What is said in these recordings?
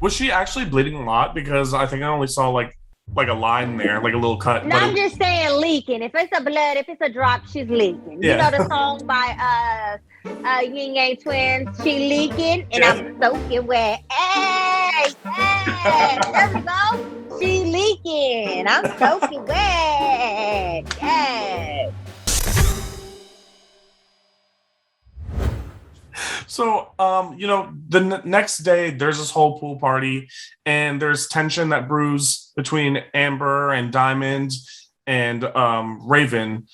Was she actually bleeding a lot? Because I think I only saw like a line there, like a little cut. No, But I'm just saying leaking. If it's a blood, if it's a drop, she's leaking. You know yeah, the song by Yin Yang Twins, she leaking and yeah. I'm soaking wet. Hey, hey, there we go. She leaking. I'm soaking wet. Yes. So, the next day there's this whole pool party, and there's tension that brews between Amber and Diamond and Raven.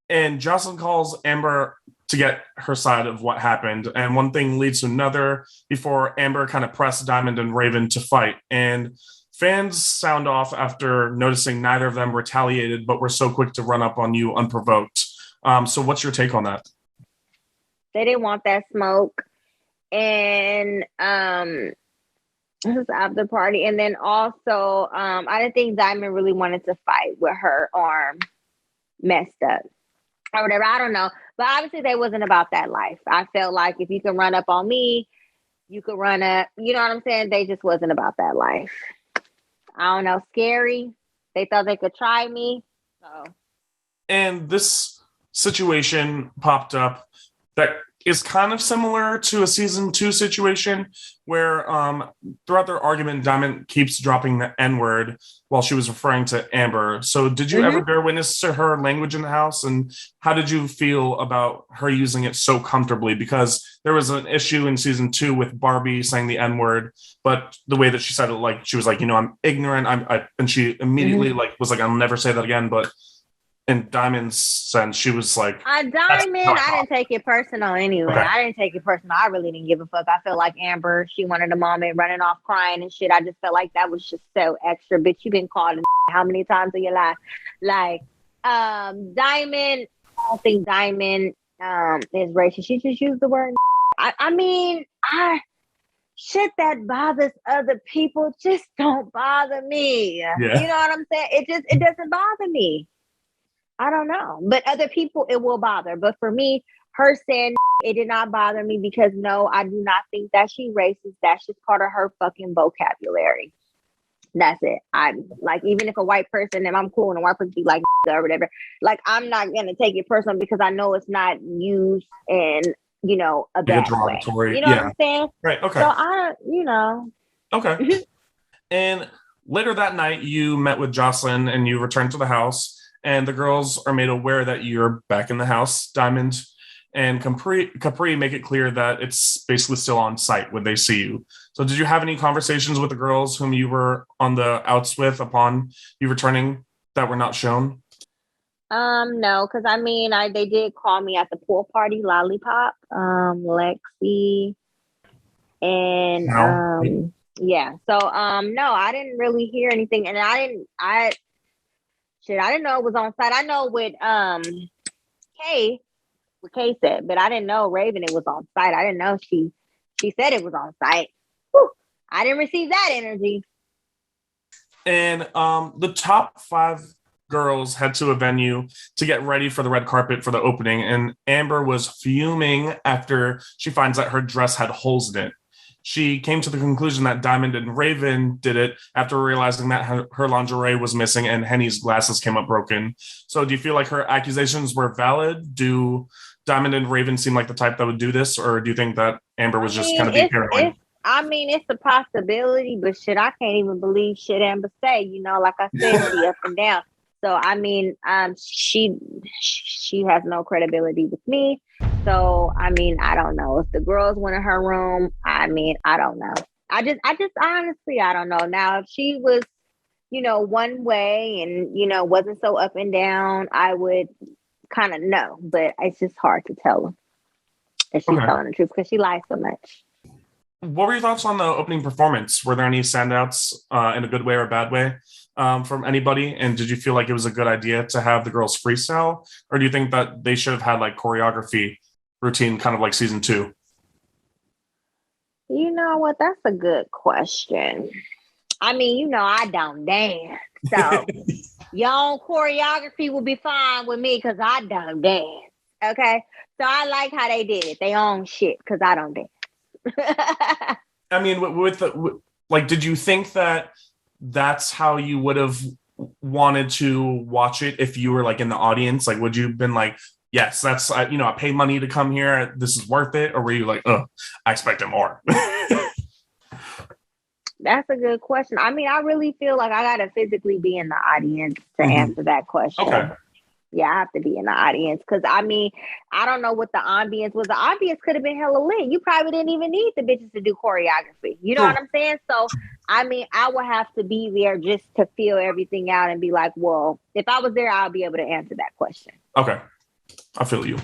And Jocelyn calls Amber to get her side of what happened, and one thing leads to another before Amber kind of pressed Diamond and Raven to fight. And fans sound off after noticing neither of them retaliated, but were so quick to run up on you unprovoked. So, what's your take on that? They didn't want that smoke. And this was after party. And then also, I didn't think Diamond really wanted to fight with her arm messed up or whatever. I don't know. But obviously they wasn't about that life. I felt like if you can run up on me, you could run up. You know what I'm saying? They just wasn't about that life. I don't know. Scary. They thought they could try me. So. And this situation popped up that is kind of similar to a season 2 situation where throughout their argument, Diamond keeps dropping the N-word while she was referring to Amber. So did you ever bear witness to her language in the house? And how did you feel about her using it so comfortably? Because there was an issue in season 2 with Barbie saying the N-word, but the way that she said it, like she was like, I'm ignorant. And she immediately like was like, I'll never say that again. But in Diamond's sense, she was like, Diamond, I didn't take it personal anyway. Okay. I didn't take it personal. I really didn't give a fuck. I felt like Amber, she wanted a moment running off crying and shit. I just felt like that was just so extra. Bitch, you've been called how many times in your life? Like, Diamond, I don't think Diamond is racist. She just used the word. I mean, shit that bothers other people just don't bother me. Yeah. You know what I'm saying? It doesn't bother me. I don't know. But other people, it will bother. But for me, her saying it did not bother me because no, I do not think that she racist. That's just part of her fucking vocabulary. That's it. I'm like, even if a white person, and I'm cool and a white person be like or whatever, like I'm not going to take it personal because I know it's not used in, a bad way. You know what I'm saying? Right. Okay. So Okay. And later that night, you met with Jocelyn and you returned to the house. And the girls are made aware that you're back in the house. Diamond and Capri make it clear that it's basically still on site when they see you. So did you have any conversations with the girls whom you were on the outs with upon you returning that were not shown? No, because they did call me at the pool party, Lollipop, Lexi, and yeah. So no, I didn't really hear anything, and I didn't know it was on site. I know what Kay said, but I didn't know Raven it was on site. I didn't know she said it was on site. Whew, I didn't receive that energy. And the top 5 girls head to a venue to get ready for the red carpet for the opening, and Amber was fuming after she finds that her dress had holes in it. She came to the conclusion that Diamond and Raven did it after realizing that her lingerie was missing and Henny's glasses came up broken. So do you feel like her accusations were valid? Do Diamond and Raven seem like the type that would do this? Or do you think that Amber was just kind of being paranoid? It's a possibility, but shit, I can't even believe shit Amber say. Like I said, she up and down. So, she has no credibility with me. So, I don't know. If the girls went in her room, I don't know. I just honestly, I don't know. Now, if she was, one way and, wasn't so up and down, I would kind of know. But it's just hard to tell her if she's telling the truth because she lies so much. What were your thoughts on the opening performance? Were there any standouts in a good way or a bad way from anybody? And did you feel like it was a good idea to have the girls freestyle? Or do you think that they should have had like choreography routine, kind of like season 2? You know what? That's a good question. I don't dance. So your choreography will be fine with me because I don't dance. Okay? So I like how they did it. They own shit because I don't dance. I mean, with like, did you think that that's how you would have wanted to watch it if you were like in the audience? Like, would you have been like, yes, that's, I pay money to come here, this is worth it? Or were you like, oh, I expected more? That's a good question. I mean, I really feel like I gotta physically be in the audience to answer that question. Okay. Yeah, I have to be in the audience because I mean, I don't know what the ambience was. The ambience could have been hella lit. You probably didn't even need the bitches to do choreography. You know what I'm saying? So, I mean, I would have to be there just to feel everything out and be like, well, if I was there, I'll be able to answer that question. Okay. I feel you.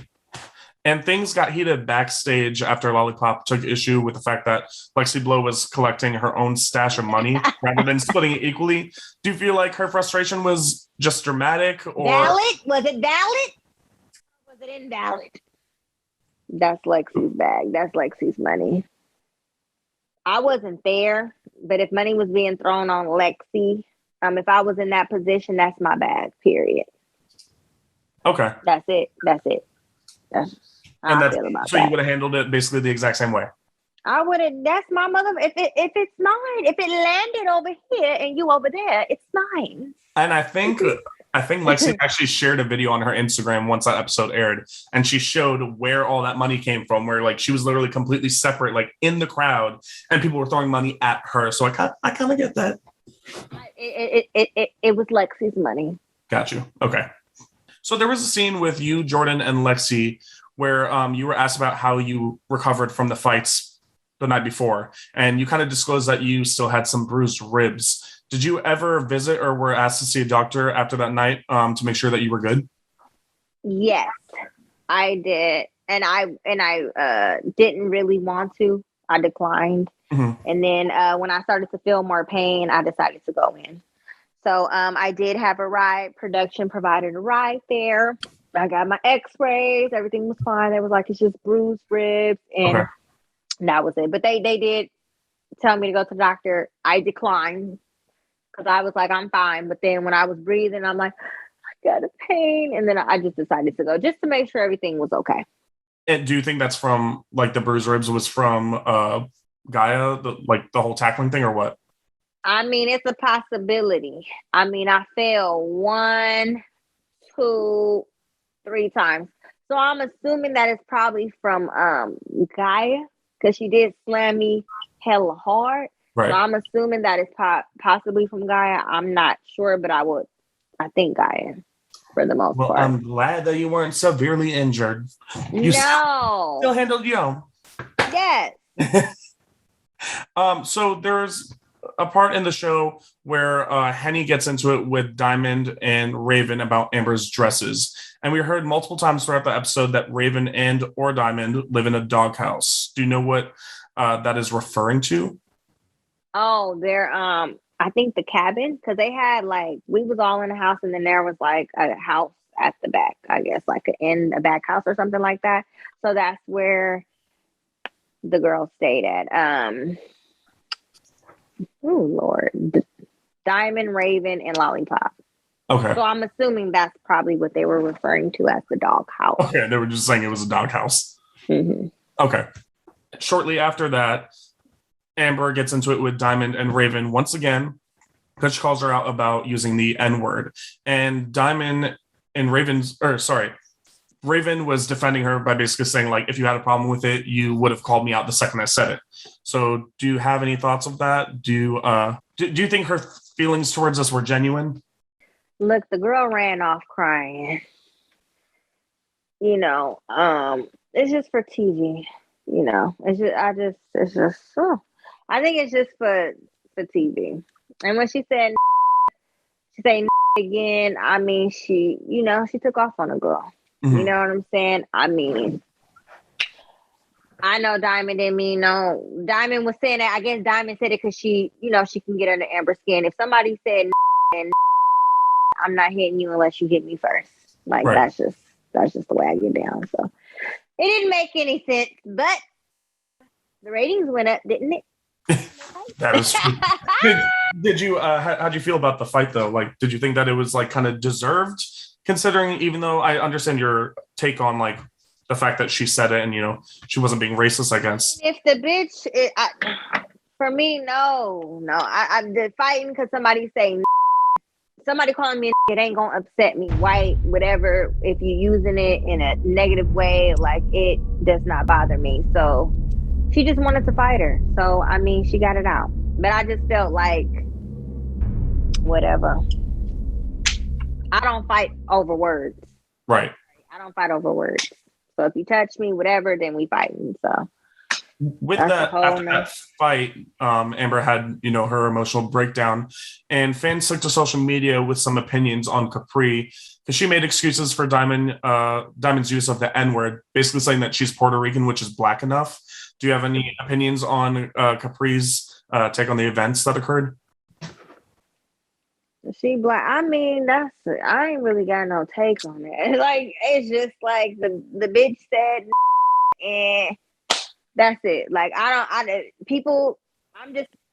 And things got heated backstage after Lollipop took issue with the fact that Lexi Blow was collecting her own stash of money rather than splitting it equally. Do you feel like her frustration was just dramatic? Or valid? Was it valid? Was it invalid? That's Lexi's bag. That's Lexi's money. I wasn't there, but if money was being thrown on Lexi, if I was in that position, that's my bag, period. Okay. That's it. That's how I feel about so that. You would have handled it basically the exact same way. I would have. That's my mother. If it's mine, if it landed over here and you over there, it's mine. And I think Lexi actually shared a video on her Instagram once that episode aired, and she showed where all that money came from. Where like she was literally completely separate, like in the crowd, and people were throwing money at her. So I kind of get that. It was Lexi's money. Got you. Okay. So there was a scene with you, Jordan, and Lexi where you were asked about how you recovered from the fights the night before, and you kind of disclosed that you still had some bruised ribs. Did you ever visit or were asked to see a doctor after that night to make sure that you were good? Yes, I did, and I didn't really want to. I declined, and then when I started to feel more pain, I decided to go in. So I did have a ride. Production provided a ride there. I got my x-rays. Everything was fine. They was like, it's just bruised ribs. And that was it. But they did tell me to go to the doctor. I declined because I was like, I'm fine. But then when I was breathing, I'm like, I got a pain. And then I just decided to go just to make sure everything was okay. And do you think that's from, like, the bruised ribs was from Gaia, the whole tackling thing, or what? I mean, it's a possibility. I mean, I fell 1, 2, 3 times. So I'm assuming that it's probably from Gaia because she did slam me hella hard. Right. So I'm assuming that it's possibly from Gaia. I'm not sure, but I think Gaia for the most part. I'm glad that you weren't severely injured. You still handled your own. Yes. So there's a part in the show where Henny gets into it with Diamond and Raven about Amber's dresses. And we heard multiple times throughout the episode that Raven and or Diamond live in a doghouse. Do you know what that is referring to? Oh, they're I think the cabin, because they had we was all in a house and then there was like a house at the back, I guess, like in a back house or something like that. So that's where the girls stayed at. Oh Lord, Diamond, Raven, and Lollipop. Okay. So I'm assuming that's probably what they were referring to as the dog house. Okay, they were just saying it was a dog house. Mm-hmm. Okay. Shortly after that, Amber gets into it with Diamond and Raven once again because she calls her out about using the N-word. And Diamond and Raven was defending her by basically saying, like, if you had a problem with it, you would have called me out the second I said it. So do you have any thoughts of that? Do you think her feelings towards us were genuine? Look, the girl ran off crying. It's just for TV. I think it's just for TV. And when she said again, I mean, she took off on a girl. Mm-hmm. You know what I'm saying? I mean, I know Diamond didn't mean no. Diamond was saying that. I guess Diamond said it because she can get under Amber's skin. If somebody said and I'm not hitting you unless you hit me first. Like, right. That's just the way I get down. So it didn't make any sense, but the ratings went up, didn't it? That is true. Did you how'd you feel about the fight though? Like, did you think that it was like kind of deserved, considering, even though I understand your take on like the fact that she said it and she wasn't being racist, I guess. If the bitch For me, no. I'm just fighting because somebody saying somebody calling me it ain't gonna upset me. White, whatever. If you're using it in a negative way, like it does not bother me. So she just wanted to fight her. So I mean, she got it out. But I just felt like whatever. I don't fight over words. Right. I don't fight over words. So if you touch me, whatever, then we fighting. So with that, after that fight, Amber had, her emotional breakdown, and fans took to social media with some opinions on Capri because she made excuses for Diamond's use of the N-word, basically saying that she's Puerto Rican, which is black enough. Do you have any opinions on Capri's take on the events that occurred? She black. I mean, I ain't really got no take on it. Like, it's just like the bitch said, and that's it. Like,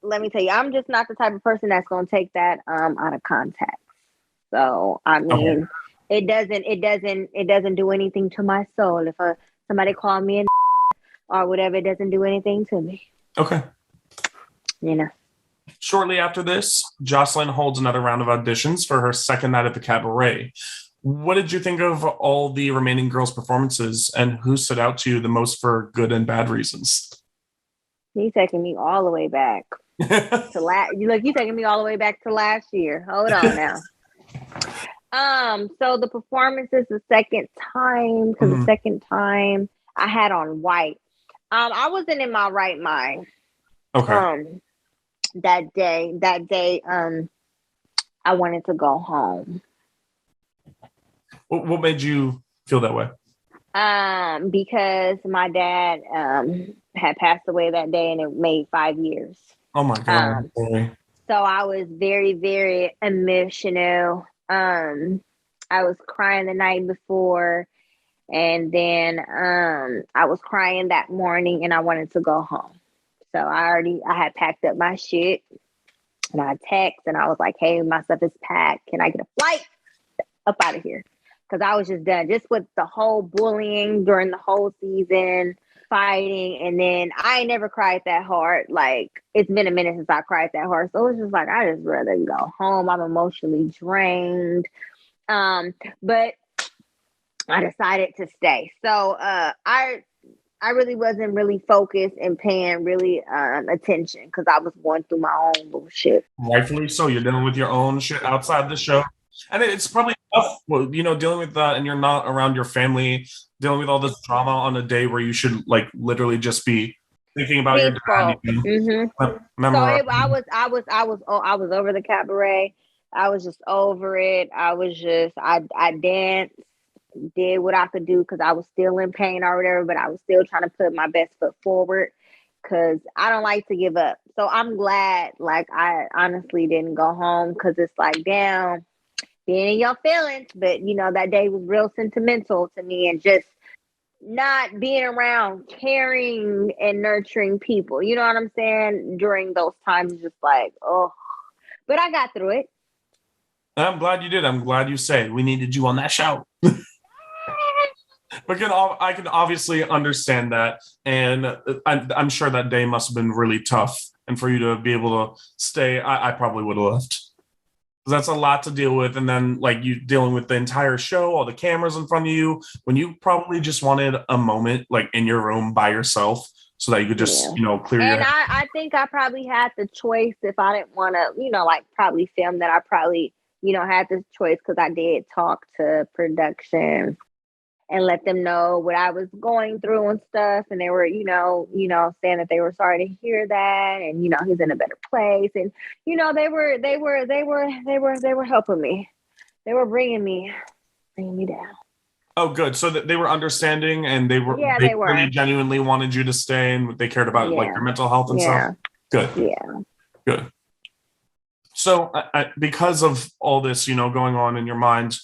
let me tell you, I'm just not the type of person that's going to take that out of context. So, I mean, it doesn't do anything to my soul. If somebody call me an or whatever, it doesn't do anything to me. Okay. Shortly after this, Jocelyn holds another round of auditions for her second night at the Cabaret. What did you think of all the remaining girls' performances, and who stood out to you the most for good and bad reasons? You taking me all the way back to you taking me all the way back to last year. Hold on now. So the performances the second time I had on white. I wasn't in my right mind. Okay. That day, I wanted to go home. What made you feel that way? Because my dad had passed away that day, and it made 5 years. Oh my God. So I was very, very emotional. I was crying the night before, and then I was crying that morning, and I wanted to go home. So I had packed up my shit, and I text, and I was like, hey, my stuff is packed. Can I get a flight up out of here? Because I was just done, just with the whole bullying during the whole season, fighting. And then I ain't never cried that hard. Like, it's been a minute since I cried that hard. So it was just like, I just rather go home. I'm emotionally drained. But I decided to stay. So I really wasn't really focused and paying really attention because I was going through my own bullshit. Rightfully so. You're dealing with your own shit outside the show. And it's probably tough, dealing with that, and you're not around your family, dealing with all this drama on a day where you should literally just be thinking about your dad. Mm-hmm. So I was over the cabaret. I was just over it. I danced, did what I could do because I was still in pain or whatever, but I was still trying to put my best foot forward because I don't like to give up. So I'm glad, I honestly didn't go home because it's damn, being in your feelings. But, that day was real sentimental to me, and just not being around caring and nurturing people. You know what I'm saying? During those times, just oh. But I got through it. I'm glad you did. I'm glad you said we needed you on that show. But I can obviously understand that, and I'm sure that day must have been really tough. And for you to be able to stay, I probably would have left. That's a lot to deal with, and then you dealing with the entire show, all the cameras in front of you, when you probably just wanted a moment in your room by yourself, so that you could just clear your head. And I think I probably had the choice if I didn't want to, probably film that. I probably had this choice because I did talk to production and let them know what I was going through and stuff. And they were, saying that they were sorry to hear that, and he's in a better place. And they were helping me. They were bringing me down. Oh, good. So that they were understanding, and they were really genuinely wanted you to stay, and they cared about your mental health and stuff. Good. Yeah. Good. So because of all this, going on in your mind,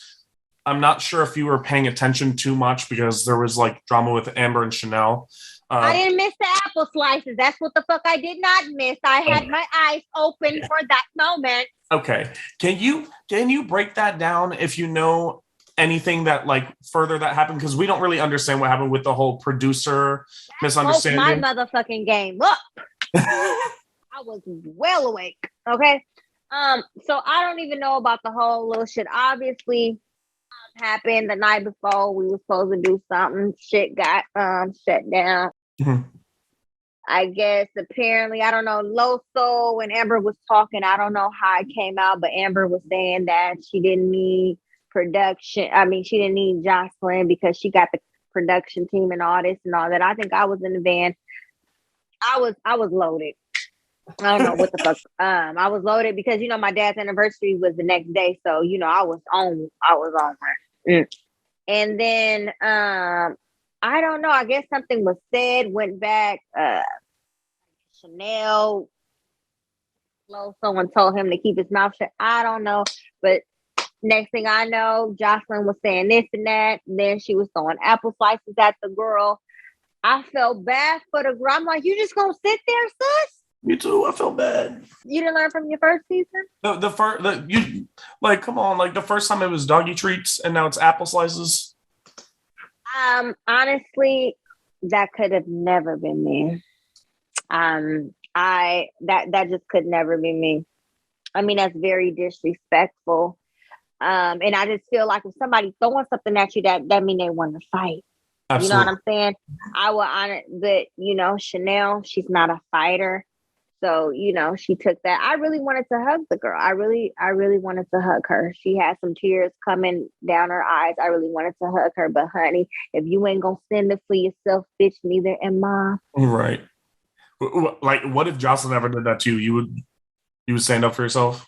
I'm not sure if you were paying attention too much because there was drama with Amber and Chanel. I didn't miss the apple slices. That's what the fuck I did not miss. I had my eyes open for that moment. Okay. Can you break that down if you know anything that further that happened? Because we don't really understand what happened with the whole producer misunderstanding. My motherfucking game. Look. I I was well awake. Okay. So I don't even know about the whole little shit. Obviously, happened the night before. We were supposed to do something. Shit got shut down. Mm-hmm. I guess apparently, I don't know. Loso when Amber was talking, I don't know how it came out, but Amber was saying that she didn't need production. I mean, she didn't need Jocelyn because she got the production team and all this and all that. I think I was in the van. I was loaded. I don't know what the fuck. I was loaded because my dad's anniversary was the next day, so I was on her. And then I don't know. I guess something was said. Went back. Chanel. Someone told him to keep his mouth shut. I don't know, but next thing I know, Jocelyn was saying this and that. And then she was throwing apple slices at the girl. I felt bad for the girl. I'm like, you just gonna sit there, sis? Me too. I felt bad. You didn't learn from your first season? Come on, like the first time it was doggy treats and now it's apple slices. Honestly, that could have never been me. That just could never be me. I mean, that's very disrespectful. And I just feel like if somebody throwing something at you, that mean they want to fight. Absolutely. You know what I'm saying? I will honor that, Chanel, she's not a fighter. So, she took that. I really wanted to hug the girl. I really wanted to hug her. She had some tears coming down her eyes. I really wanted to hug her. But honey, if you ain't gonna stand up for yourself, bitch, neither am I. Right. Like, what if Jocelyn ever did that to you? You would stand up for yourself?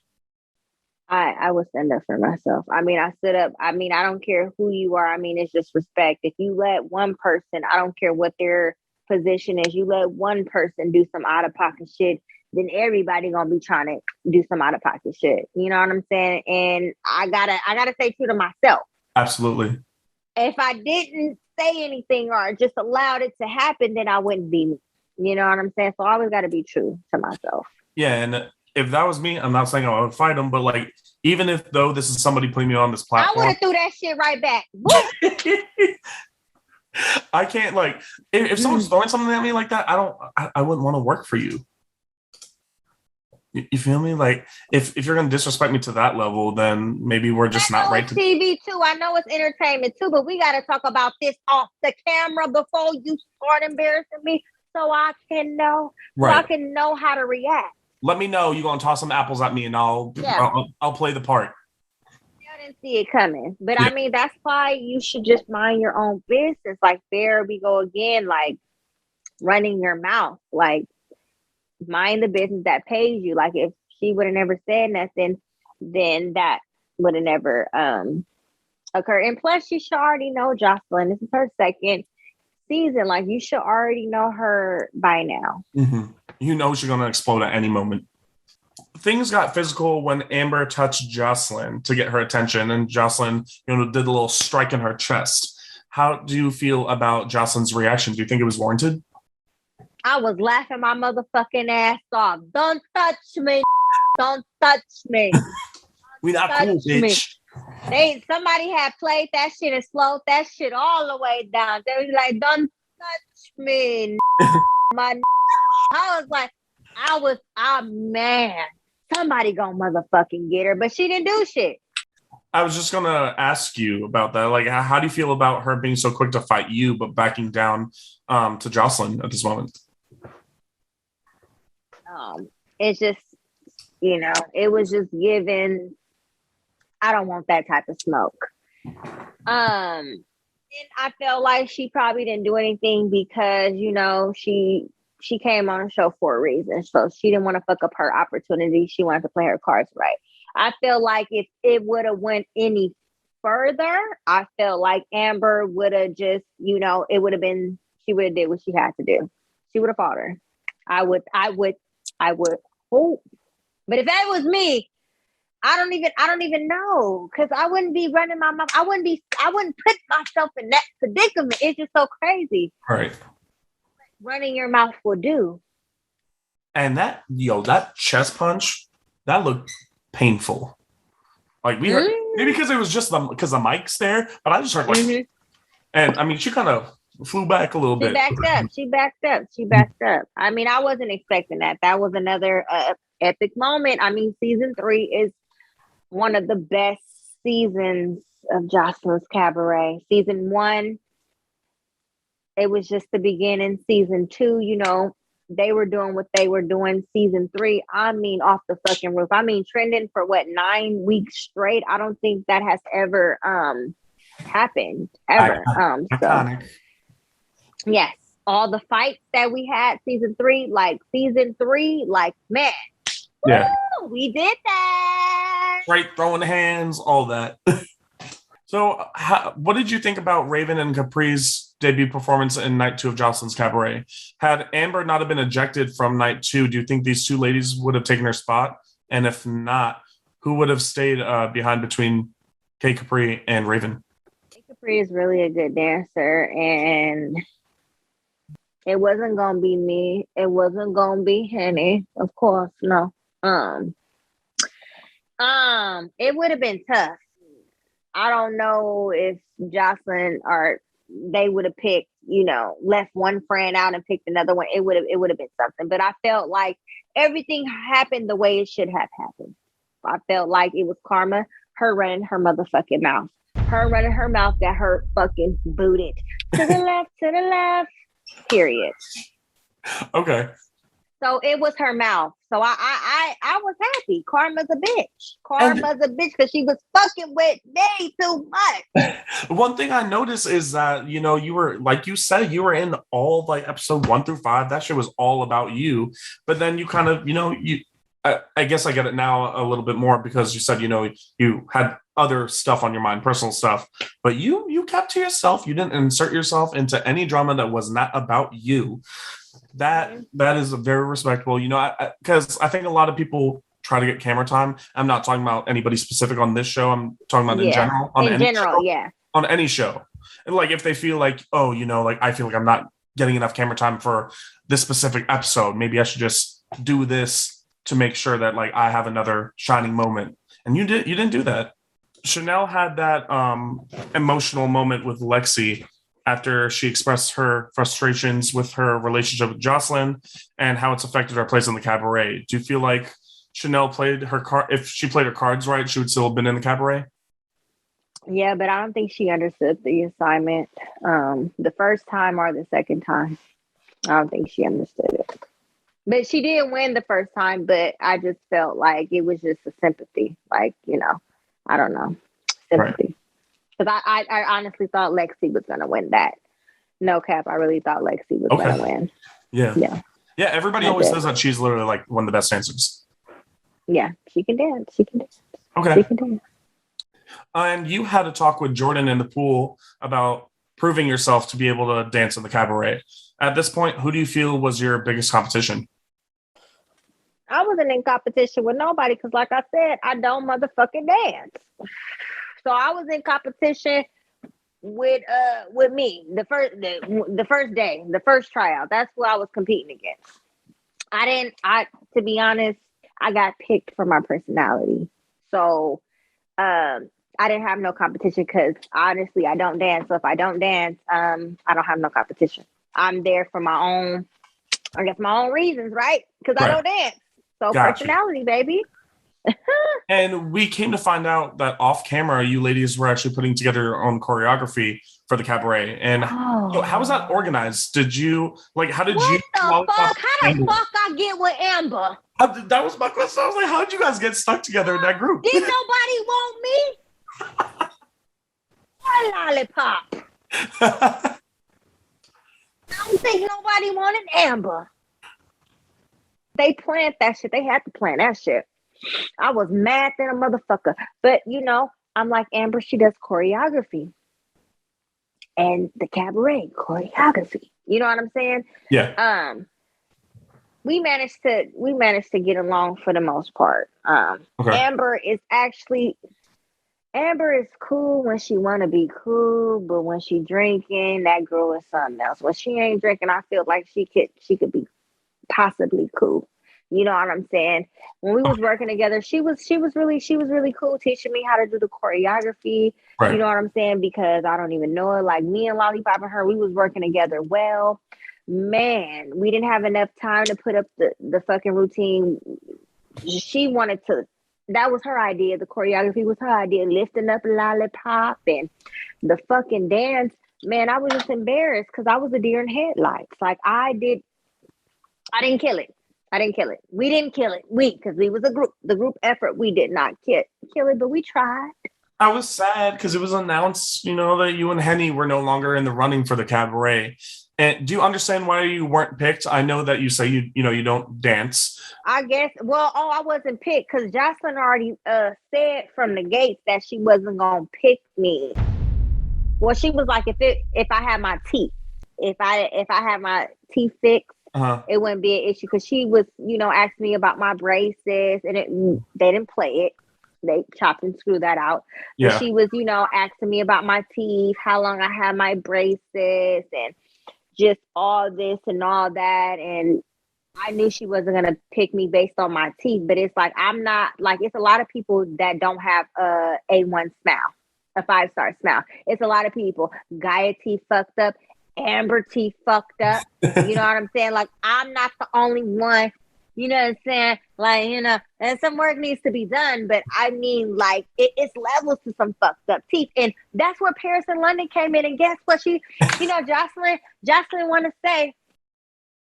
I would stand up for myself. I mean, I stood up. I mean, I don't care who you are. I mean, it's just respect. If you let one person, I don't care what their position is, you let one person do some out of pocket shit, then everybody gonna be trying to do some out of pocket shit. You know what I'm saying? And I gotta stay true to myself. Absolutely. If I didn't say anything or just allowed it to happen, then I wouldn't be me. You know what I'm saying? So I always gotta be true to myself. Yeah, and if that was me, I'm not saying I would fight him, but like, even if though this is somebody putting me on this platform, I would have threw that shit right back. I can't, like, if someone's throwing something at me like that, I wouldn't want to work for you. You feel me? Like, if you're gonna disrespect me to that level, then maybe we're just not right. TV too. I know it's entertainment too, but we got to talk about this off the camera before you start embarrassing me, so I can know, right. So I can know how to react. Let me know you're gonna toss some apples at me, and I'll play the part. I didn't see it coming, but yeah. I mean, that's why you should just mind your own business. Like, there we go again, like running your mouth. Like, mind the business that pays you. Like, if she would have never said nothing, then that would have never occurred. And plus, you should already know Jocelyn. This is her second season. Like, you should already know her by now. Mm-hmm. You know she's gonna explode at any moment. Things got physical when Amber touched Jocelyn to get her attention, and Jocelyn, did a little strike in her chest. How do you feel about Jocelyn's reaction? Do you think it was warranted? I was laughing my motherfucking ass off. Don't touch me. Don't touch me. We not cool, bitch. Somebody had played that shit and slowed that shit all the way down. They was like, don't touch me. I was like, man. Somebody gonna motherfucking get her, but she didn't do shit. I was just gonna ask you about that. Like, how do you feel about her being so quick to fight you, but backing down to Jocelyn at this moment? It's just, it was just given. I don't want that type of smoke. And I felt like she probably didn't do anything because, she came on the show for a reason. So she didn't want to fuck up her opportunity. She wanted to play her cards right. I feel like if it would have went any further, I feel like Amber would have just, it would have been, she would have did what she had to do. She would have fought her. I would hope. But if that was me, I don't even know. Cause I wouldn't be running my mouth. I wouldn't put myself in that predicament. It's just so crazy. Right. Running your mouth will do. And that chest punch, that looked painful. Like, we heard, maybe because it was just because the mic's there, but I just heard like, and I mean, she kind of flew back a little She bit. backed up. She backed up. She backed up. I mean, I wasn't expecting that. That was another epic moment. I mean, season 3 is one of the best seasons of Joselines Cabaret. Season 1, it was just the beginning. Season 2, you know, they were doing what they were doing. Season 3, I mean, off the fucking roof. I mean, trending for what, 9 weeks straight. I don't think that has ever happened ever. Iconic. Yes, all the fights that we had season 3, like man, Yeah, woo, we did that. right, throwing hands, all that. So, what did you think about Raven and Capri's debut performance in night 2 of Joselines Cabaret? Had Amber not have been ejected from night 2, do you think these 2 ladies would have taken her spot? And if not, who would have stayed behind between Kkapri and Raven? Capri is really a good dancer, and it wasn't gonna be me. It wasn't gonna be Henny, of course. No. It would have been tough. I don't know if Jocelyn or they would have picked, you know, left one friend out and picked another one. It would have been something. But I felt like everything happened the way it should have happened. I felt like it was karma. Her running her motherfucking mouth. Her running her mouth got her fucking booted to the left. Period. Okay. So it was her mouth. So I was happy. Karma's a bitch. Karma's a bitch because she was fucking with me too much. One thing I noticed is that, you know, you were, like you said, you were in all like episode 1 through 5. That shit was all about you. But then you kind of, you know, I guess I get it now a little bit more because you said, you know, you had other stuff on your mind, personal stuff, but you kept to yourself. You didn't insert yourself into any drama that was not about you. That is very respectable, you know, because I think a lot of people try to get camera time. I'm not talking about anybody specific on this show. I'm talking about in general. On any show. And like if they feel like, oh, you know, like I feel like I'm not getting enough camera time for this specific episode. Maybe I should just do this to make sure that like I have another shining moment. And you didn't do that. Chanel had that emotional moment with Lexi after she expressed her frustrations with her relationship with Jocelyn and how it's affected her place in the cabaret. Do you feel like Chanel played her card? If she played her cards right, she would still have been in the cabaret? Yeah, but I don't think she understood the assignment the first time or the second time. I don't think she understood it. But she did win the first time, but I just felt like it was just a sympathy. Like, you know, I don't know. Sympathy. Right. Because I honestly thought Lexi was going to win that. No cap, I really thought Lexi was going to win. Yeah, everybody always says that she's literally like one of the best dancers. Yeah, she can dance. Okay. She can dance. And you had a talk with Jordan in the pool about proving yourself to be able to dance in the cabaret. At this point, who do you feel was your biggest competition? I wasn't in competition with nobody because, like I said, I don't motherfucking dance. So I was in competition with me the first day, the first tryout. That's what I was competing against. To be honest, I got picked for my personality. So I didn't have no competition because honestly, I don't dance. So if I don't dance, I don't have no competition. I'm there for my own reasons, right? Because I don't dance. So personality, baby. And we came to find out that off camera, you ladies were actually putting together your own choreography for the cabaret. And so how was that organized? How did you? How the fuck I get with Amber? That was my question. I was like, how did you guys get stuck together in that group? Did nobody want me? Lollipop. I don't think nobody wanted Amber. They planned that shit. They had to plan that shit. I was mad than a motherfucker. But, you know, I'm like, Amber, she does choreography. And the cabaret, choreography. You know what I'm saying? Yeah. We managed to get along for the most part. Okay. Amber is cool when she want to be cool, but when she drinking, that girl is something else. When she ain't drinking, I feel like she could be possibly cool. You know what I'm saying? When we was working together, she was really cool, teaching me how to do the choreography. Right. You know what I'm saying? Because I don't even know it. Like me and Lollipop and her, we was working together well. Man, we didn't have enough time to put up the fucking routine. She wanted to. That was her idea. The choreography was her idea. Lifting up Lollipop and the fucking dance. Man, I was just embarrassed because I was a deer in headlights. Like I didn't kill it. We didn't kill it. Because we was a group. The group effort, we did not kill it, but we tried. I was sad because it was announced, that you and Henny were no longer in the running for the cabaret. And do you understand why you weren't picked? I know that you say you don't dance. I guess. Well, I wasn't picked because Jocelyn already said from the gates that she wasn't gonna pick me. Well, she was like, if I had my teeth, if I had my teeth fixed, it wouldn't be an issue. Because she was, asking me about my braces, and they didn't play it. They chopped and screwed that out. Yeah. But she was, asking me about my teeth, how long I had my braces, and just all this and all that. And I knew she wasn't going to pick me based on my teeth. But it's like, I'm not, like, it's a lot of people that don't have a A1 smile, a 5-star smile. It's a lot of people. Gaia teeth fucked up. Amber teeth fucked up. You know what I'm saying? Like, I'm not the only one. You know what I'm saying? Like, and some work needs to be done, but I mean, like, it's levels to some fucked up teeth. And that's where Paris and London came in. And guess what? Jocelyn want to say,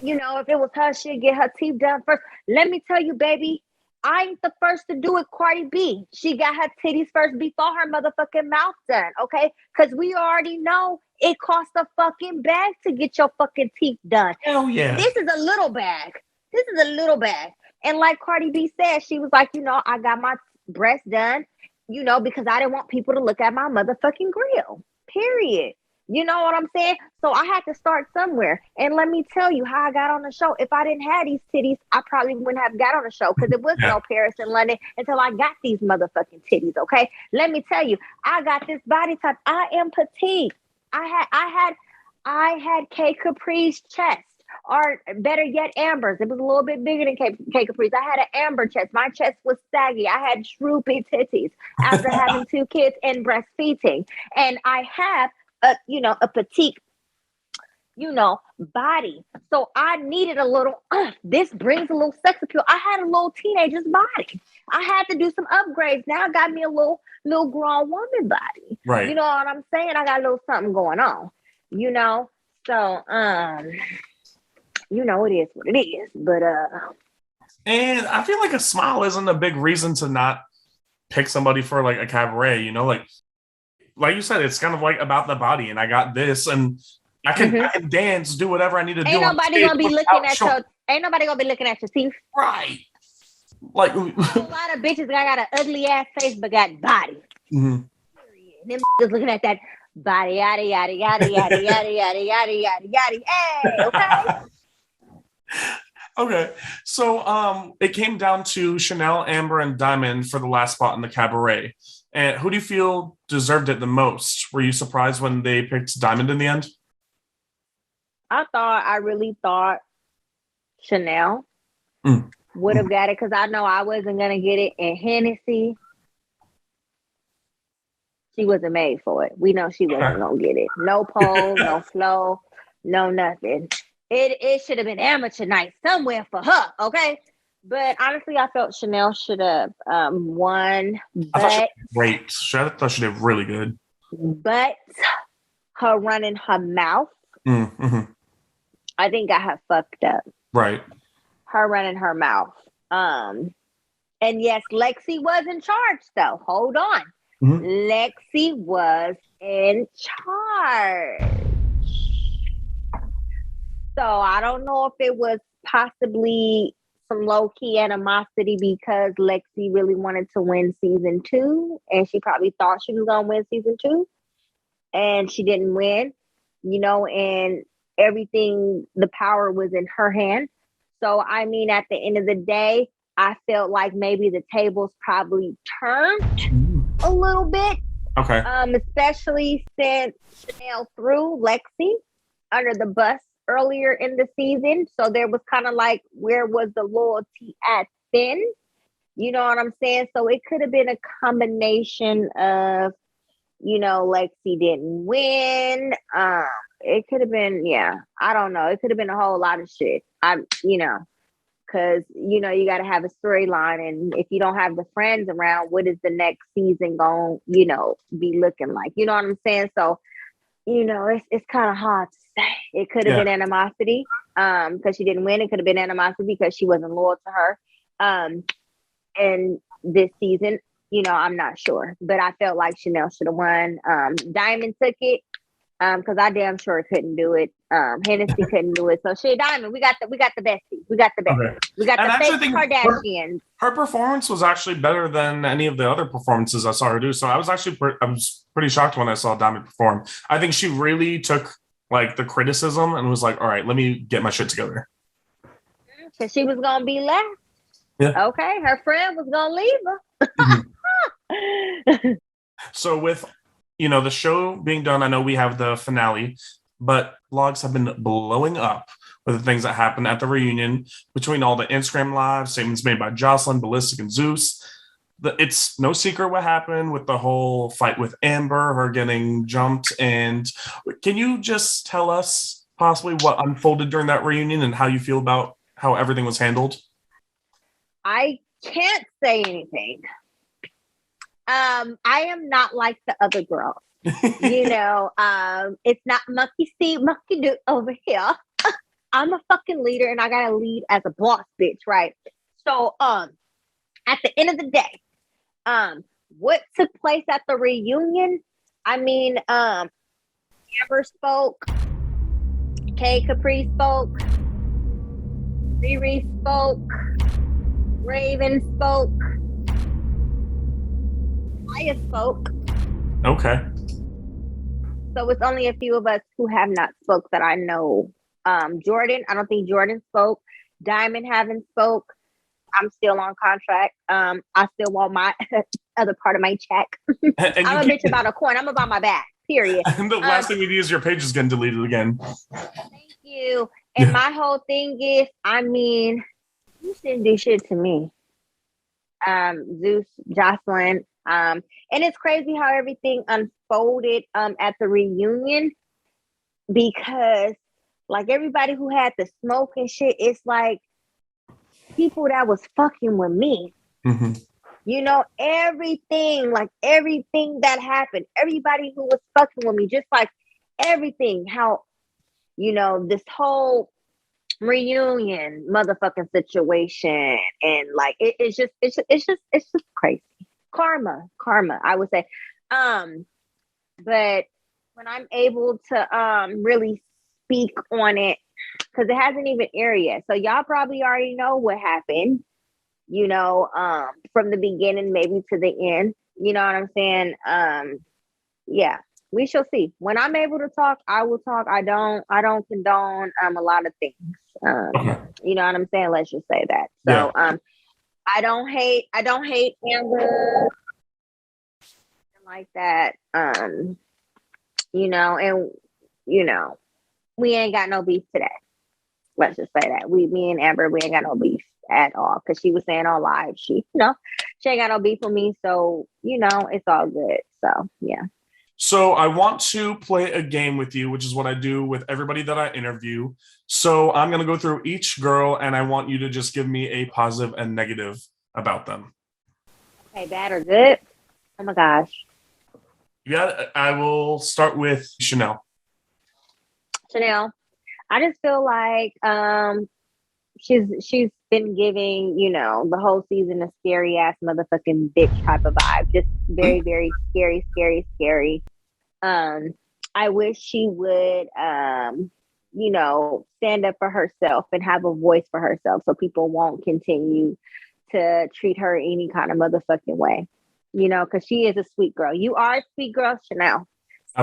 if it was her, she'd get her teeth done first. Let me tell you, baby, I ain't the first to do it, Cardi B. She got her titties first before her motherfucking mouth done, okay? Because we already know it costs a fucking bag to get your fucking teeth done. Hell yeah. This is a little bag. And like Cardi B said, she was like, I got my breast done, because I didn't want people to look at my motherfucking grill, period. You know what I'm saying? So I had to start somewhere. And let me tell you how I got on the show. If I didn't have these titties, I probably wouldn't have got on the show because it was no Paris and London until I got these motherfucking titties, okay? Let me tell you, I got this body type. I am petite. I had Kkapri's chest. Or better yet, Amber's. It was a little bit bigger than Kkapri's. I had an Amber chest. My chest was saggy. I had droopy titties after having 2 kids and breastfeeding. And I have a petite, body. So I needed a little, this brings a little sex appeal. I had a little teenager's body. I had to do some upgrades. Now I got me a little grown woman body. Right. You know what I'm saying? I got a little something going on, So, it is what it is. But, and I feel like a smile isn't a big reason to not pick somebody for like a cabaret, like you said, it's kind of like about the body, and I got this, and I can dance, do whatever I need to do. Ain't nobody gonna be looking at your teeth. Right. Like a lot of bitches got an ugly ass face but got body. Mm-hmm. Them just looking at that body, yada yada yada yada yada yada yada yada yada. Hey, okay. Okay, so it came down to Chanel, Amber, and Diamond for the last spot in the cabaret. And who do you feel deserved it the most? Were you surprised when they picked Diamond in the end? I really thought Chanel would have got it because I know I wasn't going to get it. And Hennessy, she wasn't made for it. We know she wasn't going to get it. No pole, no flow, no nothing. It should have been amateur night somewhere for her, okay? But honestly, I felt Chanel should have won. I thought she did great. I thought she did really good. But her running her mouth, I think got her fucked up. Right. Her running her mouth. And yes, Lexi was in charge, though. Hold on. Mm-hmm. Lexi was in charge. So I don't know if it was possibly some low-key animosity because Lexi really wanted to win season 2 and she probably thought she was gonna win season 2 and she didn't win, and everything, the power was in her hand. So I mean, at the end of the day, I felt like maybe the tables probably turned a little bit. Okay. Especially since Chanel threw Lexi under the bus earlier in the season. So there was kind of like, where was the loyalty at then? You know what I'm saying? So it could have been a combination of, Lexi didn't win. It could have been, I don't know. It could have been a whole lot of shit. Because, you got to have a storyline. And if you don't have the friends around, what is the next season going to, be looking like? You know what I'm saying? So, it's kind of hard to say. It could have been animosity because she didn't win. It could have been animosity because she wasn't loyal to her. And this season, I'm not sure. But I felt like Chanel should have won. Diamond took it because I damn sure couldn't do it. Hennessy couldn't do it. So Diamond, we got the bestie. We got the bestie. Okay. We got And the I fake Kardashians. her performance was actually better than any of the other performances I saw her do. So I was actually pretty shocked when I saw Diamond perform. I think she really took like the criticism and was like, all right, let me get my shit together. Because she was going to be left. Yeah. Okay. Her friend was going to leave her. Mm-hmm. So with, the show being done, I know we have the finale, but blogs have been blowing up with the things that happened at the reunion between all the Instagram live statements made by Jocelyn, Ballistic, and Zeus. It's no secret what happened with the whole fight with Amber, her getting jumped. And can you just tell us possibly what unfolded during that reunion and how you feel about how everything was handled? I can't say anything. I am not like the other girls. It's not monkey see, monkey do over here. I'm a fucking leader and I gotta lead as a boss bitch, right? So at the end of the day, what took place at the reunion? I mean, Amber spoke, Kkapri spoke, Riri spoke, Raven spoke, Maya spoke. Okay. So it's only a few of us who have not spoke that I know. Jordan, I don't think Jordan spoke. Diamond haven't spoke. I'm still on contract. I still want my other part of my check. I'm a bitch about a coin. I'm about my back. Period. And the last thing we need is your page is getting deleted again. Thank you. And my whole thing is, you didn't do shit to me. Zeus, Jocelyn. And it's crazy how everything unfolded at the reunion, because like everybody who had the smoke and shit, it's like people that was fucking with me. Mm-hmm. Everything that happened, everybody who was fucking with me, just like everything, how, this whole reunion motherfucking situation, and like it's just crazy. Karma, I would say. But when I'm able to really speak on it, because it hasn't even aired yet, so y'all probably already know what happened, from the beginning maybe to the end. You know what I'm saying? Yeah, we shall see. When I'm able to talk, I will talk. I don't condone a lot of things. Okay. You know what I'm saying? Let's just say that. So I don't hate Amber like that. And we ain't got no beef today. Let's just say that. Me and Amber, we ain't got no beef at all. Cause she was saying on live, she ain't got no beef with me. So, it's all good. So yeah. So I want to play a game with you, which is what I do with everybody that I interview. So I'm going to go through each girl and I want you to just give me a positive and negative about them. Okay, bad or good? Oh my gosh. Yeah, I will start with Chanel. I just feel like she's been giving, the whole season a scary ass motherfucking bitch type of vibe. Just very, very scary. I wish she would stand up for herself and have a voice for herself so people won't continue to treat her any kind of motherfucking way. Because she is a sweet girl. You are a sweet girl, Chanel.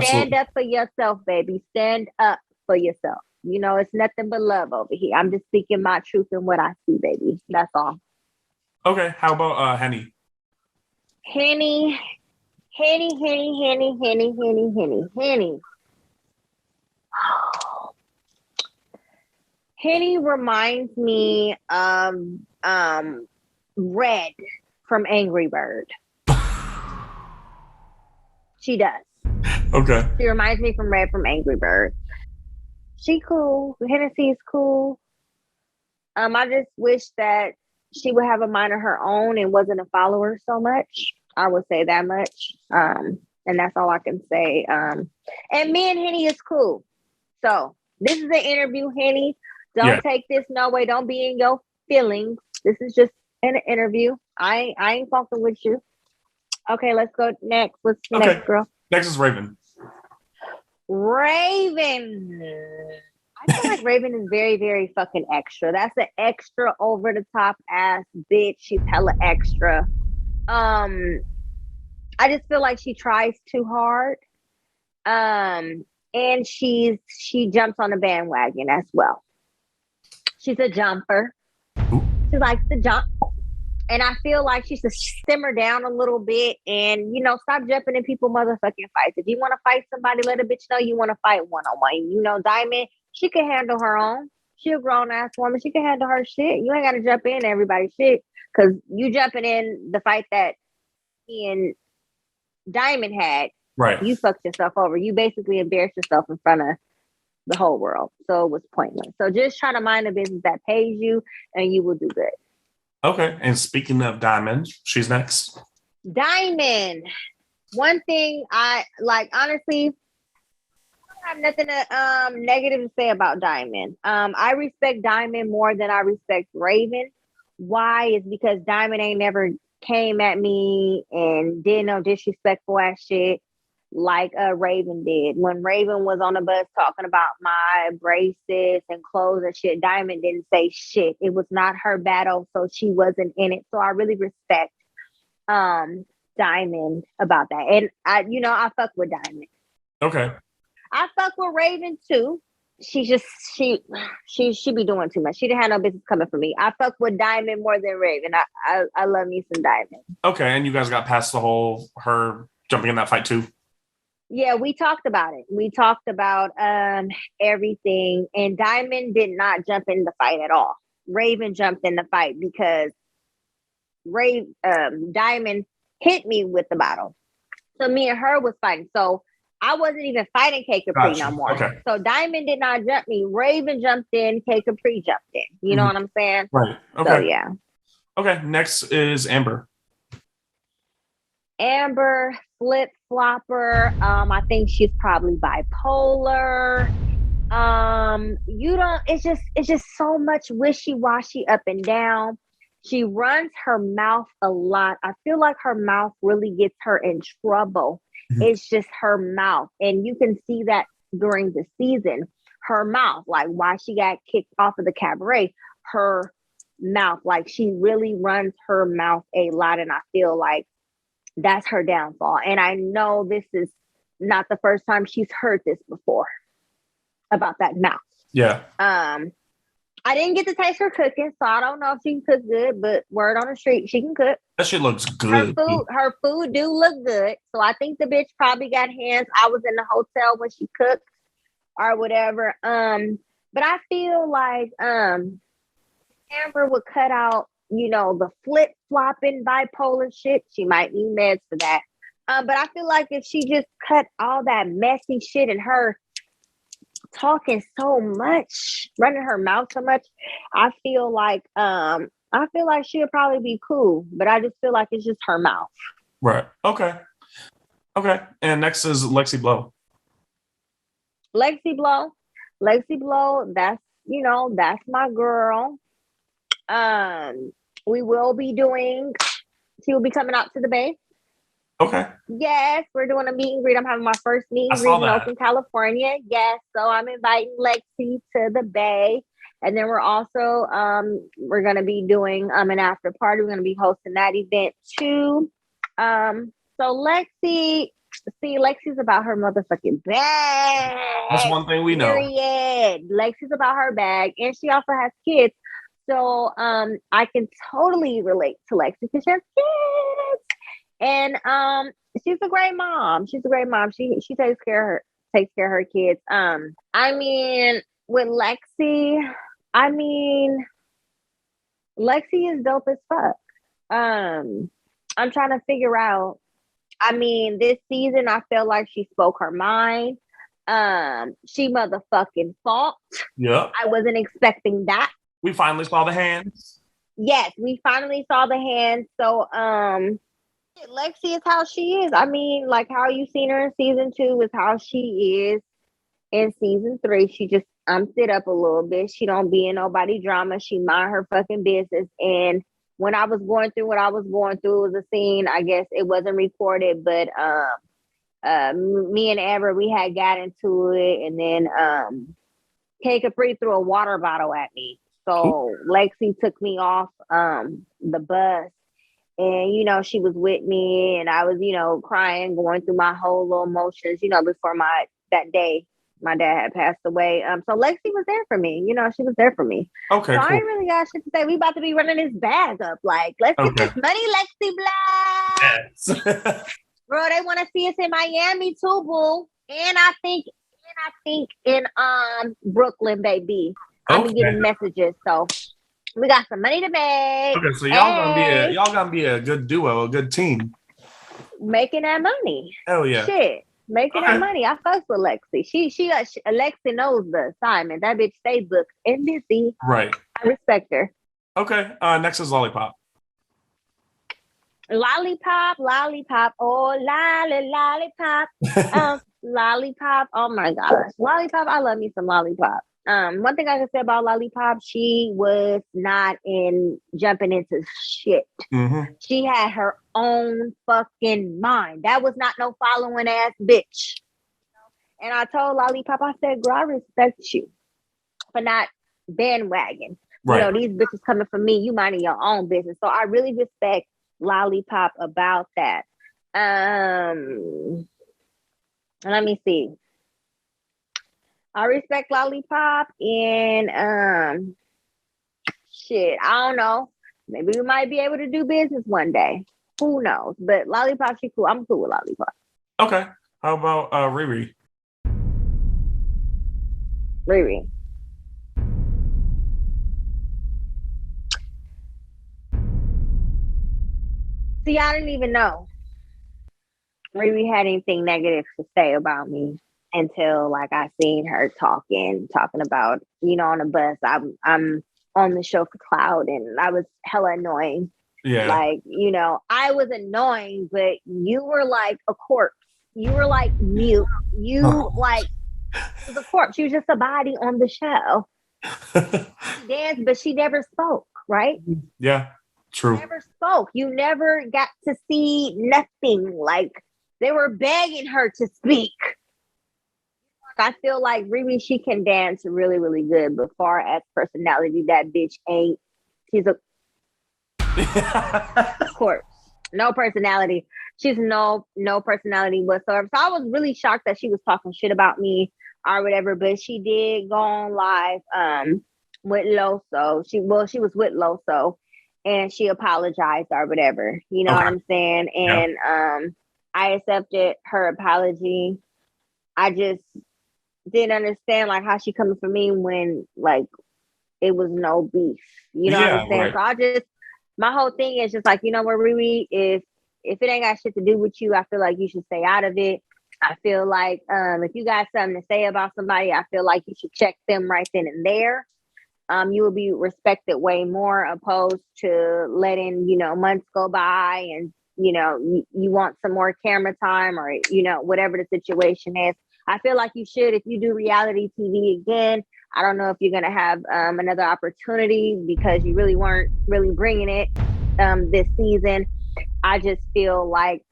Stand up for yourself, baby. Stand up for yourself. It's nothing but love over here. I'm just speaking my truth and what I see, baby. That's all. Okay. How about Henny? Henny. Henny reminds me of Red from Angry Bird. She does. Okay. She reminds me from Red from Angry Bird. She cool. Hennessy is cool. I just wish that she would have a mind of her own and wasn't a follower so much. I would say that much. And that's all I can say. And me and Henny is cool. So this is an interview, Henny. Don't take this no way. Don't be in your feelings. This is just an interview. I ain't fucking with you. Okay, let's go next. What's next, girl? Next is Raven. Raven. I feel like Raven is very, very fucking extra. That's an extra over the top ass bitch. She's hella extra. I just feel like she tries too hard. And she jumps on the bandwagon as well. She's a jumper. She likes to jump. And I feel like she should simmer down a little bit and, stop jumping in people's motherfucking fights. If you want to fight somebody, let a bitch know you want to fight one-on-one. Diamond, she can handle her own. She a grown-ass woman. She can handle her shit. You ain't got to jump in everybody's shit because you jumping in the fight that he and Diamond had. Right. You fucked yourself over. You basically embarrassed yourself in front of the whole world. So it was pointless. So just try to mind the business that pays you and you will do good. Okay. And speaking of Diamond, she's next. Diamond. One thing I like, honestly, I have nothing negative to say about Diamond. I respect Diamond more than I respect Raven. Why? Is because Diamond ain't never came at me and did no disrespectful ass shit like Raven did. When Raven was on the bus talking about my braces and clothes and shit, Diamond didn't say shit. It was not her battle, so she wasn't in it. So I really respect Diamond about that. And I fuck with Diamond. Okay. I fuck with Raven too. She be doing too much. She didn't have no business coming for me. I fuck with Diamond more than Raven. I love me some Diamond. Okay, and you guys got past the whole her jumping in that fight too? Yeah, we talked about it. We talked about everything, and Diamond did not jump in the fight at all. Raven jumped in the fight because Diamond hit me with the bottle. So me and her was fighting. So I wasn't even fighting Kkapri no more. Okay. So Diamond did not jump me. Raven jumped in. Kkapri jumped in. You know what I'm saying? Right. Okay. So yeah. Okay. Next is Amber. Amber, flip flopper. I think she's probably bipolar. It's just so much wishy-washy up and down. She runs her mouth a lot. I feel like her mouth really gets her in trouble. It's just her mouth. And you can see that during the season. Her mouth, like why she got kicked off of the cabaret, her mouth, like she really runs her mouth a lot. And I feel like that's her downfall. And I know this is not the first time she's heard this before about that mouth. Yeah. I didn't get to taste her cooking, so I don't know if she can cook good, but word on the street, she can cook. That shit looks good. Her food do look good. So I think the bitch probably got hands. I was in the hotel when she cooked or whatever. But I feel like Amber would cut out, the flip-flopping bipolar shit. She might need meds for that. But I feel like if she just cut all that messy shit and her talking so much, running her mouth so much, I feel like she'll probably be cool. But I just feel like it's just her mouth. Right. Okay. And next is Lexi Blow. Lexi Blow. That's my girl. She will be coming out to the Bay. Okay. Yes, we're doing a meet and greet. I'm having my first meet and greet in Oakland, California. Yes, so I'm inviting Lexi to the Bay. And then we're also we're gonna be doing an after party. We're gonna be hosting that event too. So Lexi's about her motherfucking bag. That's one thing we know. Period. Lexi's about her bag, and she also has kids. So I can totally relate to Lexi because she has kids. And she's a great mom. She takes care of her kids. I mean, with Lexi, I mean, Lexi is dope as fuck. I'm trying to figure out. I mean, this season I feel like she spoke her mind. She motherfucking fought. Yeah. I wasn't expecting that. We finally saw the hands. Yes, we finally saw the hands. So, Lexi is how she is. I mean, like how you seen her in season 2 is how she is in season 3. She just amped it up a little bit. She don't be in nobody drama. She mind her fucking business. And when I was going through what I was going through, it was a scene. I guess it wasn't recorded, but me and Amber, we had got into it, and then Kkapri threw a water bottle at me. So Lexi took me off the bus, and she was with me, and I was crying, going through my whole little emotions, before that day my dad had passed away. So Lexi was there for me. She was there for me. Okay, so cool. I ain't really got shit to say. We about to be running this bag up. Like, let's get this money, Lexi Black. Yes. Bro, they want to see us in Miami too, boo. And I think in Brooklyn, baby. I've been getting messages. So we got some money to make. Okay, so y'all gonna be a good duo, a good team. Making that money. Hell yeah. Shit. Making that money. I fuss with Lexi. Lexi knows the assignment. That bitch stay booked and busy. Right. I respect her. Okay. Next is Lollipop. Lollipop. Oh, lollipop. Lollipop. Oh my gosh. Lollipop. I love me some Lollipop. One thing I can say about Lollipop, she was not jumping into shit. Mm-hmm. She had her own fucking mind. That was not no following ass bitch. And I told Lollipop, I said, girl, I respect you for not bandwagon. Right. These bitches coming from me, you minding your own business. So I really respect Lollipop about that. Let me see. I respect Lollipop and shit. I don't know. Maybe we might be able to do business one day. Who knows? But Lollipop, she cool. I'm cool with Lollipop. Okay. How about Riri? Riri. See, I didn't even know Riri had anything negative to say about me until I seen her talking about, on the bus. I'm on the show for Cloud and I was hella annoying. Yeah. I was annoying, but you were like a corpse. You were like mute. You was a corpse. You was just a body on the show. She danced, but she never spoke, right? Yeah, true. She never spoke. You never got to see nothing. They were begging her to speak. I feel like Riri, she can dance really, really good, but far as personality, that bitch ain't. She's a corpse. No personality. She's no personality whatsoever. So I was really shocked that she was talking shit about me or whatever, but she did go on live with Loso. She was with Loso and she apologized or whatever. You know what I'm saying? And I accepted her apology. I just didn't understand how she coming for me when it was no beef. You know what I'm saying? Right. So my whole thing is just where Riri, if it ain't got shit to do with you, I feel like you should stay out of it. I feel like if you got something to say about somebody, I feel like you should check them right then and there. You will be respected way more opposed to letting, months go by and, you want some more camera time or, whatever the situation is. I feel like you should, if you do reality TV again, I don't know if you're going to have another opportunity because you really weren't really bringing it this season. I just feel like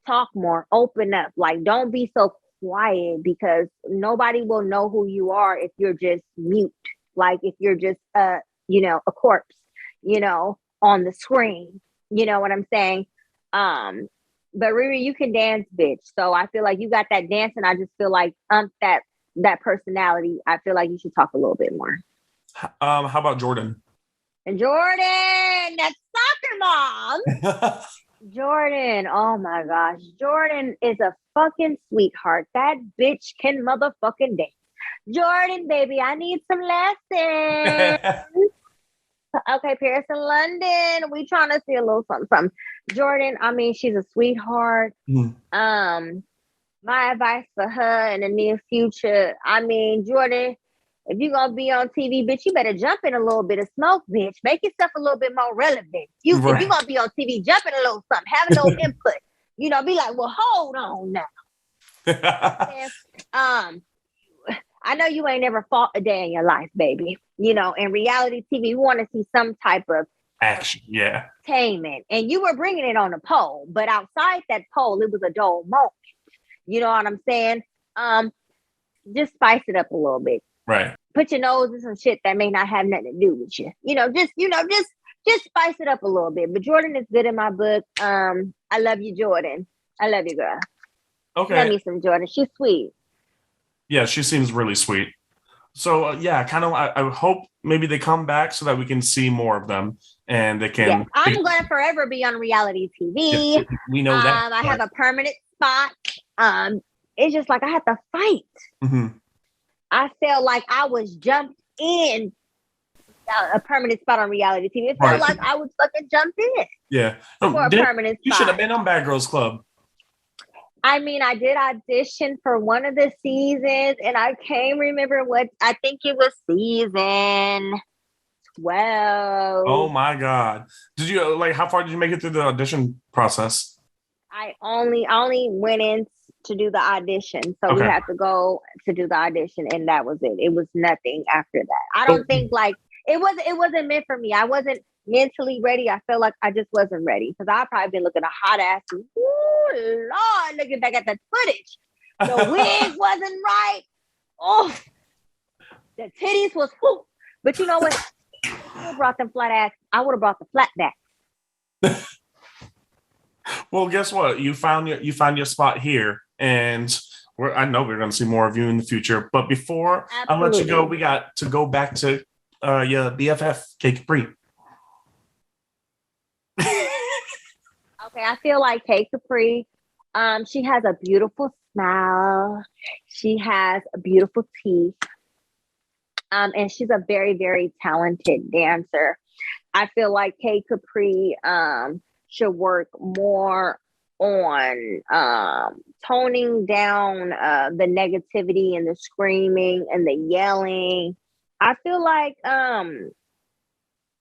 talk more, open up. Don't be so quiet because nobody will know who you are if you're just mute. If you're just, a corpse, on the screen. You know what I'm saying? But Riri, you can dance, bitch. So I feel like you got that dance, and I just feel like that personality. I feel like you should talk a little bit more. How about Jordan? And Jordan, that's soccer mom. Jordan, oh my gosh, Jordan is a fucking sweetheart. That bitch can motherfucking dance. Jordan, baby, I need some lessons. Okay, Paris and London. We trying to see a little something. Jordan, I mean, she's a sweetheart. My advice for her in the near future, I mean, Jordan, if you're gonna be on TV, bitch, you better jump in a little bit of smoke, bitch. Make yourself a little bit more relevant. If you're gonna be on TV, jump in a little something, have a little input. You know, be like, well, hold on now. I know you ain't never fought a day in your life, baby. You know, in reality TV, we want to see some type of action, entertainment. And you were bringing it on a pole, but outside that pole, it was a dull moment. You know what I'm saying? Just spice it up a little bit. Right. Put your nose in some shit that may not have nothing to do with you. Just spice it up a little bit. But Jordan is good in my book. I love you, Jordan. I love you, girl. Okay. Love me some Jordan. She's sweet. Yeah, she seems really sweet. So I hope maybe they come back so that we can see more of them and they can. Yes, I'm gonna forever be on reality TV. Yes, we know that. I have a permanent spot. It's just like I had to fight. Mm-hmm. I felt like I was jumped in a permanent spot on reality TV. It felt like I was fucking jumped in. Yeah, for a permanent spot. You should have been on Bad Girls Club. I mean, I did audition for one of the seasons, and I can't remember what. I think it was season 12. Oh my God! Did you how far did you make it through the audition process? I only went in to do the audition, so we had to go to do the audition, and that was it. It was nothing after that. I don't think it wasn't meant for me. I wasn't mentally ready. I felt like I just wasn't ready because I've probably been looking a hot ass. Ooh, Lord, looking back at the footage. The wig wasn't right. Oh, the titties was, whoo. But you know what? I would have brought them flat ass. I would have brought the flat back. Well, guess what? You found your spot here, and I know we're going to see more of you in the future. But before I let you go, we got to go back to your BFF, Kkapri. Okay, I feel like Kkapri, she has a beautiful smile. She has a beautiful teeth. And she's a very, very talented dancer. I feel like Kkapri should work more on toning down the negativity and the screaming and the yelling. I feel like